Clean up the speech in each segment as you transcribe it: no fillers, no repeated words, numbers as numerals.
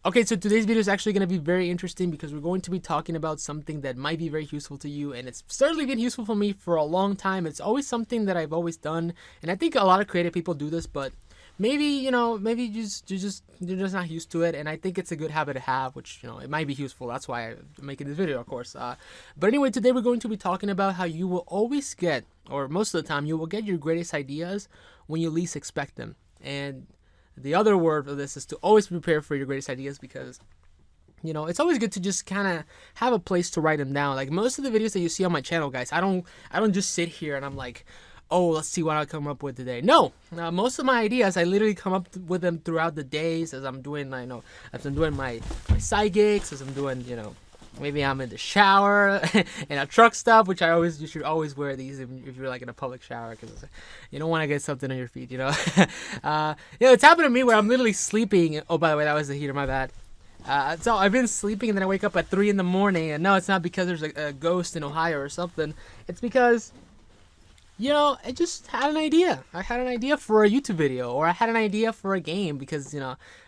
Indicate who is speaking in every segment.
Speaker 1: Okay, so today's video is actually going to be very interesting because we're going to be talking about something that might be very useful to you, and it's certainly been useful for me for a long time. It's always something that I've always done, and I think a lot of creative people do this, but maybe maybe you're just not used to it, and I think it's a good habit to have, which it might be useful. That's why I'm making this video, of course. But anyway, today we're going to be talking about how you will always get, or most of the time, you will get your greatest ideas when you least expect them, and the other word for this is to always prepare for your greatest ideas because it's always good to just kind of have a place to write them down. Like most of the videos that you see on my channel, guys, I don't just sit here and I'm like, oh, let's see what I come up with today. No, most of my ideas I literally come up with them throughout the days as I'm doing as I'm doing my side gigs, as I'm doing maybe I'm in the shower and a truck stop, which you should always wear these if you're like in a public shower because you don't want to get something on your feet, it's happened to me where I'm literally sleeping. Oh, by the way, that was the heater, my bad. So I've been sleeping and then I wake up at 3 in the morning, and no, it's not because there's a ghost in Ohio or something. It's because I just had an idea. I had an idea for a YouTube video, or I had an idea for a game because,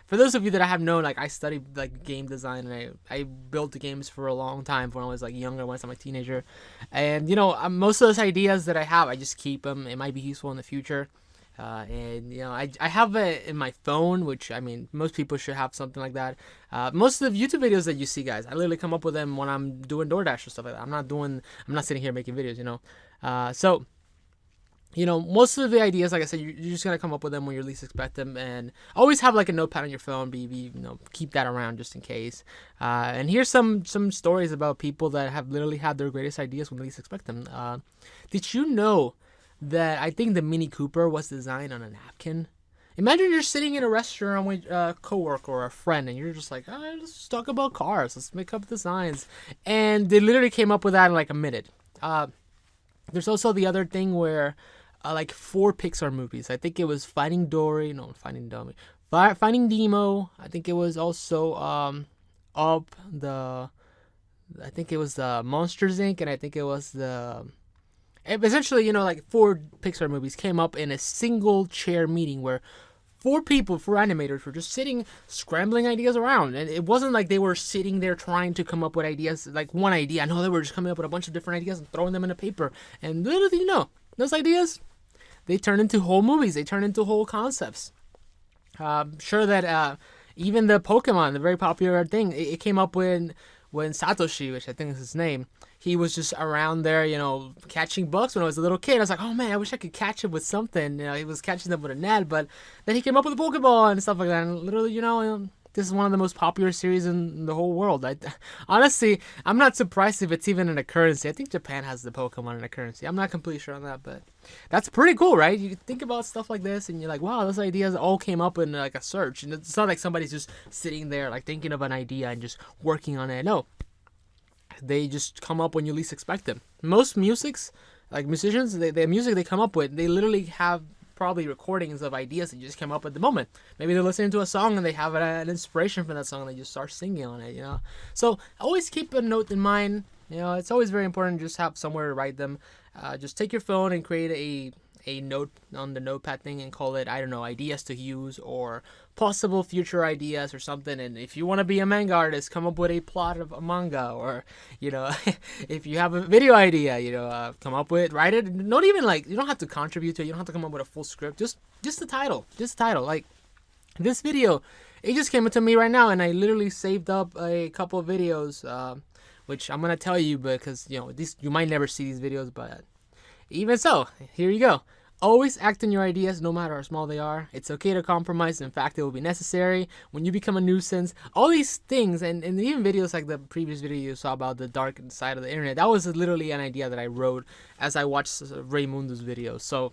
Speaker 1: for those of you that I have known, like I studied like game design and I built the games for a long time when I was like younger, when I was a teenager. And, most of those ideas that I have, I just keep them. It might be useful in the future. I have it in my phone, which I mean, most people should have something like that. Most of the YouTube videos that you see, guys, I literally come up with them when I'm doing DoorDash or stuff like that. I'm not sitting here making videos, so most of the ideas, like I said, you're just gonna come up with them when you least expect them, and always have like a notepad on your phone. Keep that around just in case. And here's some stories about people that have literally had their greatest ideas when they least expect them. Did you know that I think the Mini Cooper was designed on a napkin? Imagine you're sitting in a restaurant with a coworker or a friend, and you're just like, oh, let's talk about cars. Let's make up designs, and they literally came up with that in like a minute. There's also the other thing where like 4 Pixar movies. I think it was Finding Dory. No, Finding Dory. Finding Nemo. I think it was also Up. I think it was the Monsters Inc. And I think it was essentially, like 4 Pixar movies came up in a single chair meeting where 4 animators were just sitting, scrambling ideas around. And it wasn't like they were sitting there trying to come up with ideas, like one idea. No, they were just coming up with a bunch of different ideas and throwing them in a paper. And little do you know, those ideas, they turn into whole movies. They turn into whole concepts. Sure that even the Pokemon, the very popular thing, it came up when Satoshi, which I think is his name, he was just around there, catching bugs when I was a little kid. I was like, oh man, I wish I could catch him with something. He was catching them with a net, but then he came up with a Pokeball and stuff like that. And literally, this is one of the most popular series in the whole world. Honestly, I'm not surprised if it's even in a currency. I think Japan has the Pokemon in a currency. I'm not completely sure on that, but that's pretty cool, right? You think about stuff like this and you're like, wow, those ideas all came up in like a search. And it's not like somebody's just sitting there like thinking of an idea and just working on it. No, they just come up when you least expect them. Most musicians, the music they come up with, they literally have probably recordings of ideas that just came up at the moment. Maybe they're listening to a song and they have an inspiration from that song and they just start singing on it, So always keep a note in mind. It's always very important to just have somewhere to write them. Just take your phone and create a note on the notepad thing and call it, I don't know, ideas to use or possible future ideas or something. And if you want to be a manga artist, come up with a plot of a manga, or if you have a video idea, come up with, write it. Not even like, you don't have to contribute to it, you don't have to come up with a full script, just the title, like this video. It just came to me right now and I literally saved up a couple of videos, which I'm gonna tell you because you might never see these videos, but even so, here you go. Always act on your ideas, no matter how small they are. It's okay to compromise. In fact, it will be necessary when you become a nuisance. All these things, and even videos like the previous video you saw about the dark side of the internet, that was literally an idea that I wrote as I watched Raymundo's videos. So,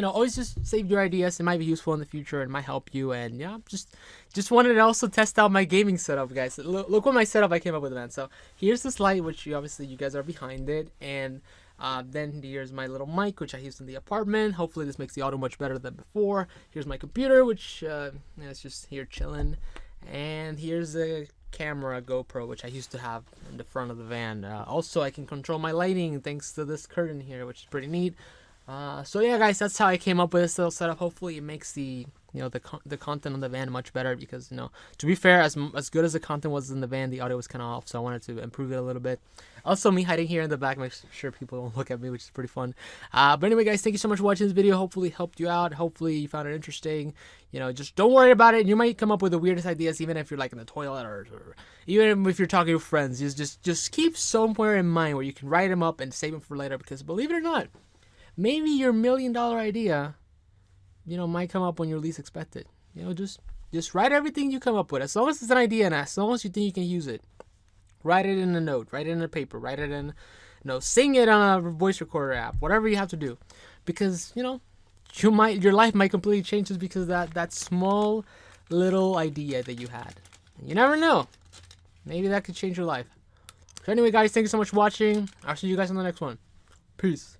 Speaker 1: always just save your ideas. It might be useful in the future. It might help you. And yeah, just wanted to also test out my gaming setup, guys. Look what my setup I came up with, man. So here's this light, which you guys are behind it, and then here's my little mic, which I used in the apartment. Hopefully this makes the audio much better than before. Here's my computer, which it's just here chilling. And here's the camera GoPro, which I used to have in the front of the van. Also, I can control my lighting thanks to this curtain here, which is pretty neat. So yeah, guys, that's how I came up with this little setup. Hopefully it makes the the content on the van much better because to be fair, as good as the content was in the van, the audio was kind of off, so I wanted to improve it a little bit. Also, me hiding here in the back makes sure people don't look at me, which is pretty fun. But anyway, guys, thank you so much for watching this video. Hopefully it helped you out. Hopefully you found it interesting. Just don't worry about it. You might come up with the weirdest ideas, even if you're like in the toilet or even if you're talking to friends. Just keep somewhere in mind where you can write them up and save them for later, because believe it or not, maybe your $1 million idea might come up when you're least expected. Just write everything you come up with, as long as it's an idea and as long as you think you can use it. Write it in a note, write it in a paper, write it in, sing it on a voice recorder app, whatever you have to do, because your life might completely change just because of that small little idea that you had. You never know, maybe that could change your life. So anyway, guys, thank you so much for watching. I'll see you guys on the next one. Peace.